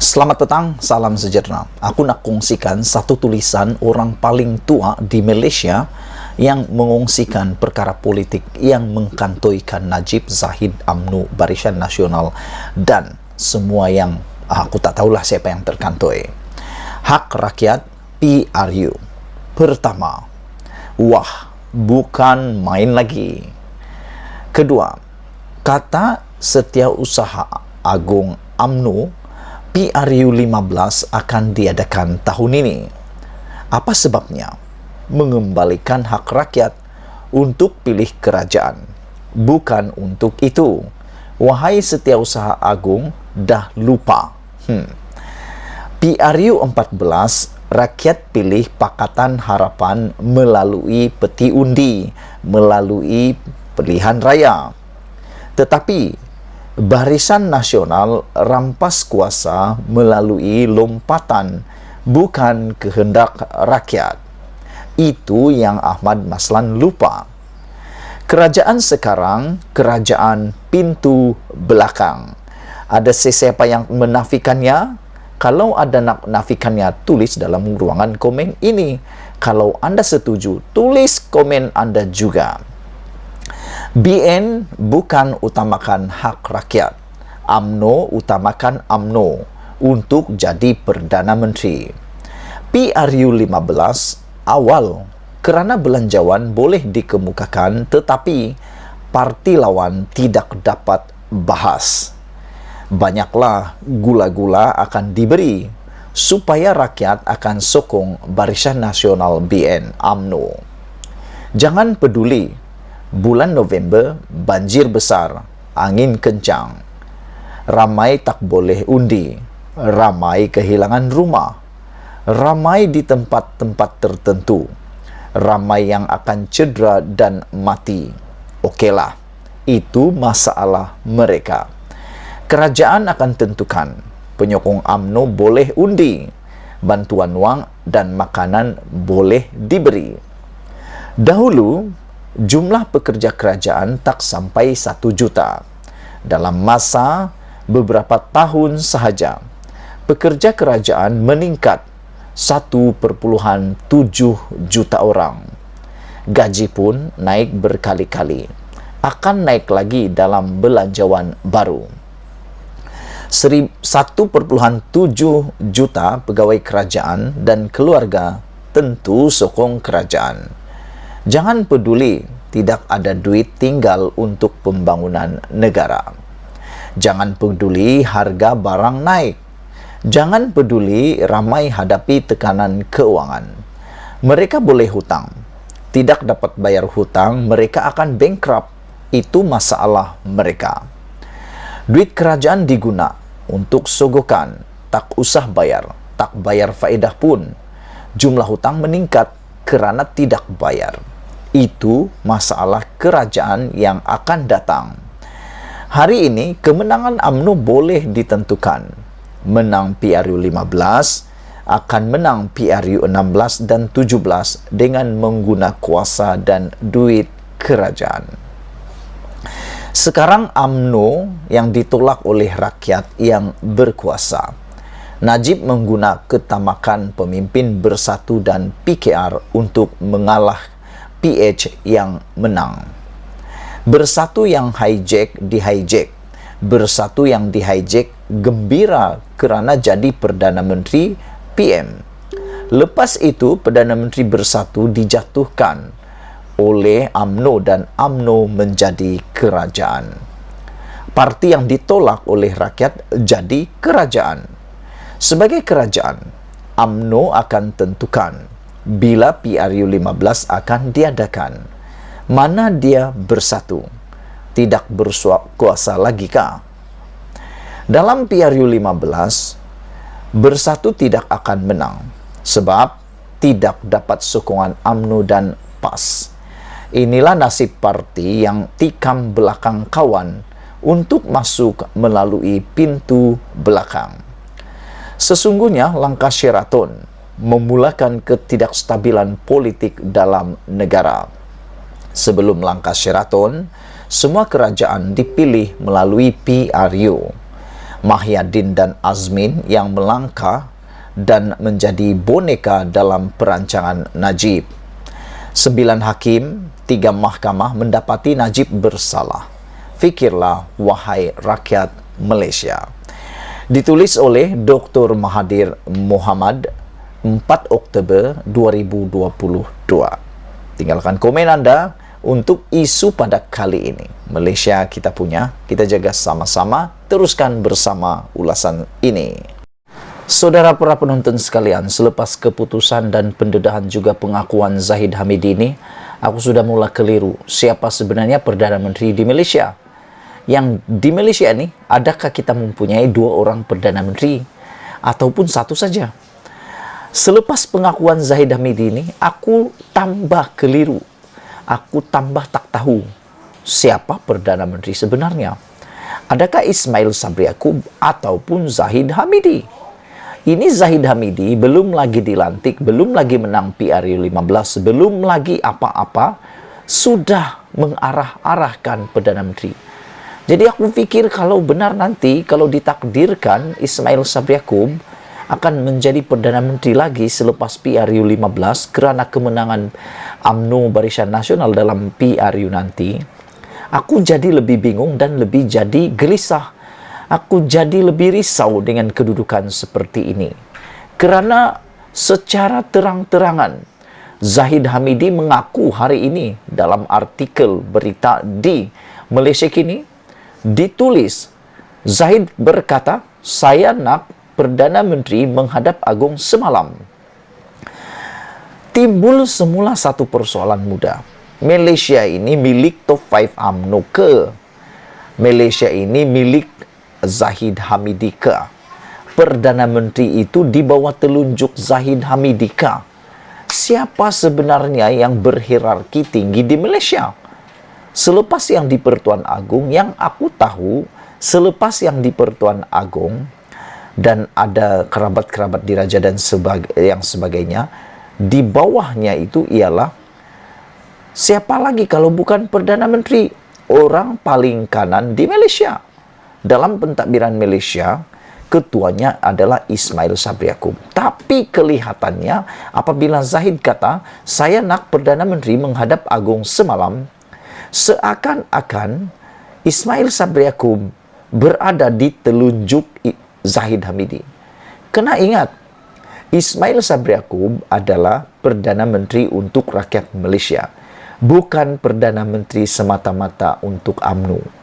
Selamat petang, salam sejahtera. Aku nak kongsikan satu tulisan orang paling tua di Malaysia yang mengongsikan perkara politik yang mengkantoikan Najib Zahid UMNO Barisan Nasional dan semua yang aku tak tahulah siapa yang terkantoi. Hak Rakyat PRU. Pertama, wah, bukan main lagi. Kedua, kata Setiausaha Agung UMNO PRU 15 akan diadakan tahun ini. Apa sebabnya? Mengembalikan hak rakyat untuk pilih kerajaan. Bukan untuk itu. Wahai Setiausaha Agung, dah lupa. PRU 14, rakyat pilih Pakatan Harapan melalui peti undi, melalui pilihan raya. Tetapi Barisan Nasional rampas kuasa melalui lompatan, bukan kehendak rakyat. Itu yang Ahmad Maslan lupa. Kerajaan sekarang, kerajaan pintu belakang. Ada sesiapa yang menafikannya? Kalau ada nak nafikannya, tulis dalam ruangan komen ini. Kalau anda setuju, tulis komen anda juga. BN bukan utamakan hak rakyat. UMNO utamakan UMNO untuk jadi Perdana Menteri. PRU 15 awal kerana belanjawan boleh dikemukakan tetapi parti lawan tidak dapat bahas. Banyaklah gula-gula akan diberi supaya rakyat akan sokong Barisan Nasional BN UMNO. Jangan peduli. Bulan November, banjir besar, angin kencang. Ramai tak boleh undi. Ramai kehilangan rumah. Ramai di tempat-tempat tertentu. Ramai yang akan cedera dan mati. Okeylah, itu masalah mereka. Kerajaan akan tentukan. Penyokong UMNO boleh undi. Bantuan wang dan makanan boleh diberi. Dahulu, jumlah pekerja kerajaan tak sampai 1 juta. Dalam masa beberapa tahun sahaja, pekerja kerajaan meningkat 1,7 juta orang. Gaji pun naik berkali-kali. Akan naik lagi dalam belanjawan baru. 1,7 juta pegawai kerajaan dan keluarga tentu sokong kerajaan. Jangan peduli tidak ada duit tinggal untuk pembangunan negara. Jangan peduli harga barang naik. Jangan peduli ramai hadapi tekanan keuangan. Mereka boleh hutang. Tidak dapat bayar hutang, mereka akan bankrupt. Itu masalah mereka. Duit kerajaan diguna untuk sogokan. Tak usah bayar. Tak bayar faedah pun. Jumlah hutang meningkat kerana tidak bayar. Itu masalah kerajaan yang akan datang. Hari ini, kemenangan UMNO boleh ditentukan. Menang PRU 15, akan menang PRU 16 dan 17 dengan mengguna kuasa dan duit kerajaan. Sekarang UMNO yang ditolak oleh rakyat yang berkuasa. Najib mengguna ketamakan pemimpin Bersatu dan PKR untuk mengalah PH yang menang. Bersatu yang di-hijack. Bersatu yang di-hijack gembira kerana jadi Perdana Menteri PM. Lepas itu, Perdana Menteri Bersatu dijatuhkan oleh UMNO dan UMNO menjadi kerajaan. Parti yang ditolak oleh rakyat jadi kerajaan. Sebagai kerajaan, UMNO akan tentukan bila PRU 15 akan diadakan. Mana dia bersatu? Tidak berkuasa lagi kah? Dalam PRU 15, Bersatu tidak akan menang sebab tidak dapat sokongan UMNO dan PAS. Inilah nasib parti yang tikam belakang kawan untuk masuk melalui pintu belakang. Sesungguhnya langkah Sheraton memulakan ketidakstabilan politik dalam negara. Sebelum langkah Sheraton, semua kerajaan dipilih melalui PRU. Mahyadin dan Azmin yang melangkah dan menjadi boneka dalam perancangan Najib. 9 hakim, 3 mahkamah mendapati Najib bersalah. Fikirlah, wahai rakyat Malaysia. Ditulis oleh Dr. Mahathir Mohamad, 4 Oktober 2022. Tinggalkan komen Anda untuk isu pada kali ini. Malaysia kita punya, kita jaga sama-sama, teruskan bersama ulasan ini. Saudara para penonton sekalian, selepas keputusan dan pendedahan juga pengakuan Zahid Hamidi ini, aku sudah mula keliru siapa sebenarnya Perdana Menteri di Malaysia. Yang di Malaysia ini, adakah kita mempunyai 2 orang Perdana Menteri ataupun 1 saja? Selepas pengakuan Zahid Hamidi ini, aku tambah keliru. Aku tambah tak tahu siapa Perdana Menteri sebenarnya. Adakah Ismail Sabri Yaakob ataupun Zahid Hamidi? Ini Zahid Hamidi belum lagi dilantik, belum lagi menang PRU15, belum lagi apa-apa, sudah mengarah-arahkan Perdana Menteri. Jadi aku pikir kalau benar nanti, kalau ditakdirkan Ismail Sabri Yaakob akan menjadi Perdana Menteri lagi selepas PRU15 kerana kemenangan UMNO Barisan Nasional dalam PRU nanti, aku jadi lebih bingung dan lebih jadi gelisah. Aku jadi lebih risau dengan kedudukan seperti ini. Kerana secara terang-terangan, Zahid Hamidi mengaku hari ini dalam artikel berita di Malaysia Kini, ditulis, Zahid berkata, saya nak Perdana Menteri menghadap agung semalam. Timbul semula satu persoalan mudah. Malaysia ini milik top 5 UMNO ke? Malaysia ini milik Zahid Hamidi ke? Perdana Menteri itu di bawah telunjuk Zahid Hamidi ke? Siapa sebenarnya yang berhierarki tinggi di Malaysia? Selepas yang di Pertuan Agong, yang aku tahu, selepas yang di Pertuan Agong, dan ada kerabat-kerabat diraja dan yang sebagainya, di bawahnya itu ialah siapa lagi kalau bukan Perdana Menteri, orang paling kanan di Malaysia. Dalam pentadbiran Malaysia, ketuanya adalah Ismail Sabri Yaakob. Tapi kelihatannya apabila Zahid kata, saya nak Perdana Menteri menghadap agung semalam, seakan-akan Ismail Sabri Yaakob berada di telunjuk Zahid Hamidi. Kena ingat, Ismail Sabri Yaakob adalah Perdana Menteri untuk rakyat Malaysia, bukan Perdana Menteri semata-mata untuk UMNO.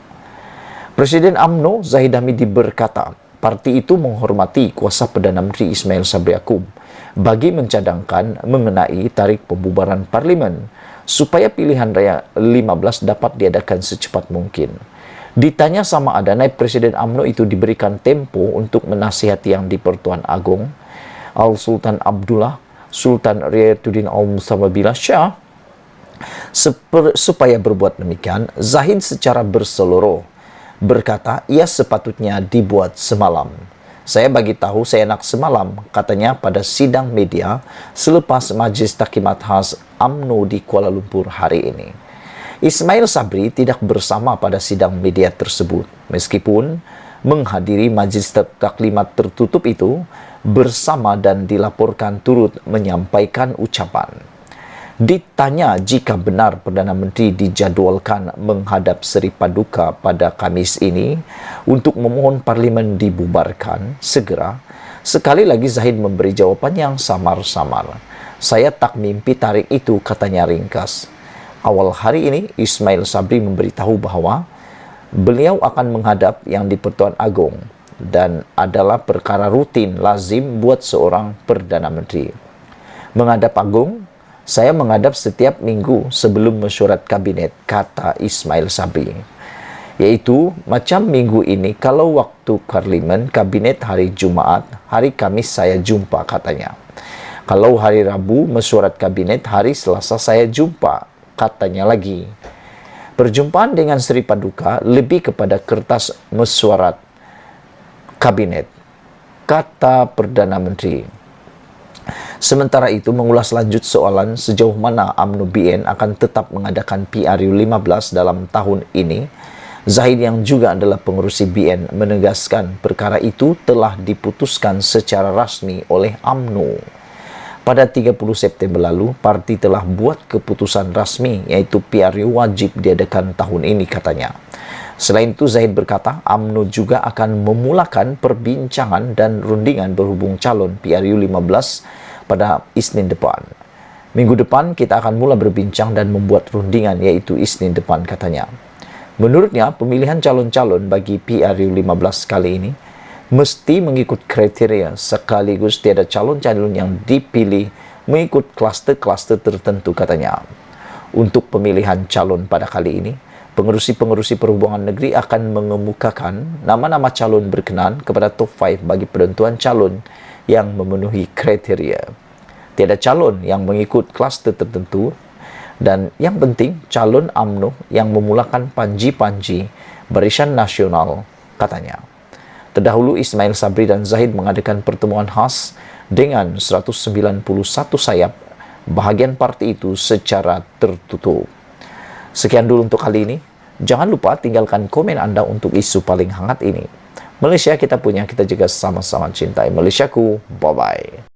Presiden UMNO Zahid Hamidi berkata, parti itu menghormati kuasa Perdana Menteri Ismail Sabri Yaakob bagi mencadangkan mengenai tarikh pembubaran Parlimen supaya pilihan raya 15 dapat diadakan secepat mungkin. Ditanya sama ada naib Presiden UMNO itu diberikan tempo untuk menasihati yang di Pertuan Agong, Al-Sultan Abdullah, Sultan Riyatuddin Al-Mustafa Shah, supaya berbuat demikian, Zahid secara berseluruh berkata, ia sepatutnya dibuat semalam. Saya bagi tahu saya nak semalam, katanya pada sidang media selepas Majlis Takhimat Khas UMNO di Kuala Lumpur hari ini. Ismail Sabri tidak bersama pada sidang media tersebut, meskipun menghadiri Majlis Taklimat tertutup itu bersama dan dilaporkan turut menyampaikan ucapan. Ditanya jika benar Perdana Menteri dijadwalkan menghadap Seri Paduka pada Khamis ini untuk memohon Parlimen dibubarkan segera, sekali lagi Zahid memberi jawapan yang samar-samar. Saya tak mimpi tarik itu, katanya ringkas. Awal hari ini, Ismail Sabri memberitahu bahawa beliau akan menghadap yang di Pertuan Agong dan adalah perkara rutin lazim buat seorang Perdana Menteri. Menghadap Agong, saya menghadap setiap minggu sebelum mesyuarat kabinet, kata Ismail Sabri. Yaitu macam minggu ini kalau waktu Parlimen kabinet hari Jumaat, hari Khamis saya jumpa, katanya. Kalau hari Rabu mesyuarat kabinet, hari Selasa saya jumpa, katanya lagi. Perjumpaan dengan Seri Paduka lebih kepada kertas mesyuarat kabinet, kata Perdana Menteri. Sementara itu, mengulas lanjut soalan sejauh mana UMNO BN akan tetap mengadakan PRU 15 dalam tahun ini, Zahid yang juga adalah pengurus CBN menegaskan perkara itu telah diputuskan secara rasmi oleh UMNO. Pada 30 September lalu, parti telah buat keputusan rasmi yaitu PRU wajib diadakan tahun ini katanya. Selain itu, Zahid berkata UMNO juga akan memulakan perbincangan dan rundingan berhubung calon PRU 15 pada Isnin depan. Minggu depan kita akan mula berbincang dan membuat rundingan yaitu Isnin depan katanya. Menurutnya, pemilihan calon-calon bagi PRU 15 kali ini mesti mengikut kriteria sekaligus tiada calon-calon yang dipilih mengikut klaster-klaster tertentu katanya. Untuk pemilihan calon pada kali ini, pengerusi-pengerusi perhubungan negeri akan mengemukakan nama-nama calon berkenan kepada top 5 bagi penentuan calon yang memenuhi kriteria. Tiada calon yang mengikut klaster tertentu. Dan yang penting, calon UMNO yang memulakan panji-panji Barisan Nasional, katanya. Terdahulu, Ismail Sabri dan Zahid mengadakan pertemuan khas dengan 191 sayap bahagian parti itu secara tertutup. Sekian dulu untuk kali ini. Jangan lupa tinggalkan komen Anda untuk isu paling hangat ini. Malaysia kita punya, kita juga sama-sama cintai Malaysiaku. Bye-bye.